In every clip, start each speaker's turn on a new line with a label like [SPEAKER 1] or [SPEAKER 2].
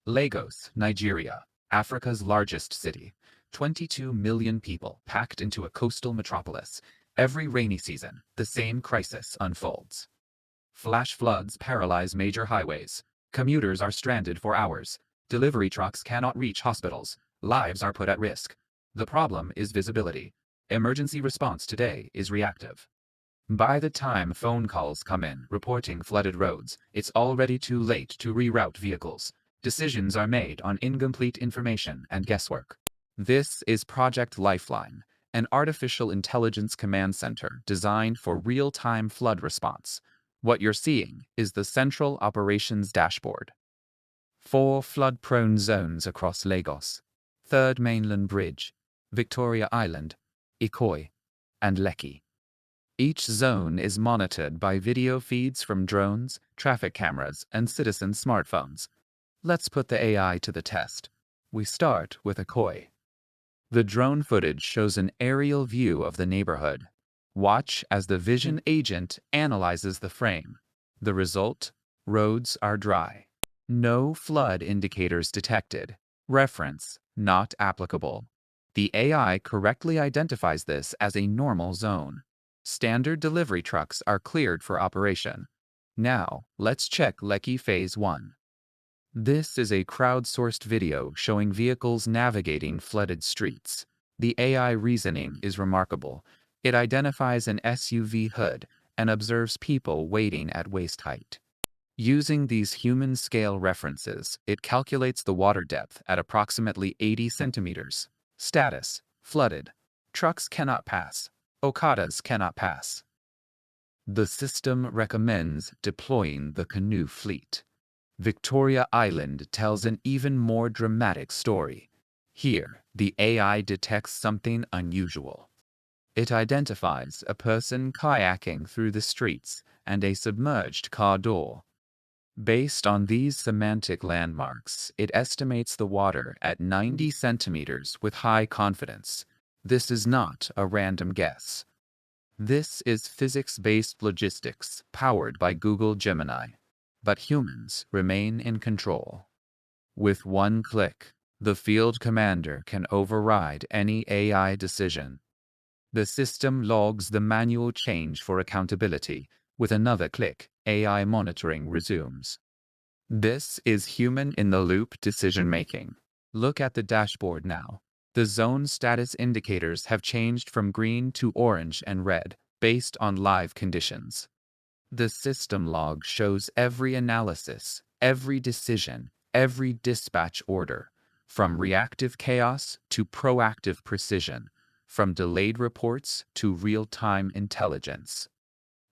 [SPEAKER 1] Lagos, Nigeria, Africa's largest city. 22 million people packed into a coastal metropolis. Every rainy season, the same crisis unfolds. Flash floods paralyze major highways. Commuters are stranded for hours. Delivery trucks cannot reach hospitals. Lives are put at risk. The problem is visibility. Emergency response today is reactive. By the time phone calls come in reporting flooded roads, it's already too late to reroute vehicles. Decisions are made on incomplete information and guesswork. This is Project Lifeline, an artificial intelligence command center designed for real-time flood response. What you're seeing is the central operations dashboard. 4 flood-prone zones across Lagos, Third Mainland Bridge, Victoria Island, Ikoyi, and Lekki. Each zone is monitored by video feeds from drones, traffic cameras, and citizen smartphones. Let's put the AI to the test. We start with Ikoyi. The drone footage shows an aerial view of the neighborhood. Watch as the vision agent analyzes the frame. The result? Roads are dry. No flood indicators detected. Reference: not applicable. The AI correctly identifies this as a normal zone. Standard delivery trucks are cleared for operation. Now, let's check Lekki Phase 1. This is a crowdsourced video showing vehicles navigating flooded streets. The AI reasoning is remarkable. It identifies an SUV hood and observes people waiting at waist height. Using these human-scale references, it calculates the water depth at approximately 80 centimeters. Status: flooded. Trucks cannot pass. Okadas cannot pass. The system recommends deploying the Canoe fleet. Victoria Island tells an even more dramatic story. Here, the AI detects something unusual. It identifies a person kayaking through the streets and a submerged car door. Based on these semantic landmarks, it estimates the water at 90 centimeters with high confidence. This is not a random guess. This is physics-based logistics powered by Google Gemini. But humans remain in control. With one click, the field commander can override any AI decision. The system logs the manual change for accountability. With another click, AI monitoring resumes. This is human-in-the-loop decision-making. Look at the dashboard now. The zone status indicators have changed from green to orange and red, based on live conditions. The system log shows every analysis, every decision, every dispatch order, from reactive chaos to proactive precision, from delayed reports to real-time intelligence.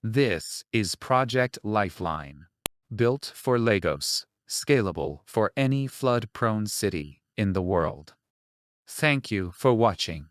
[SPEAKER 1] This is Project Lifeline, built for Lagos, scalable for any flood-prone city in the world. Thank you for watching.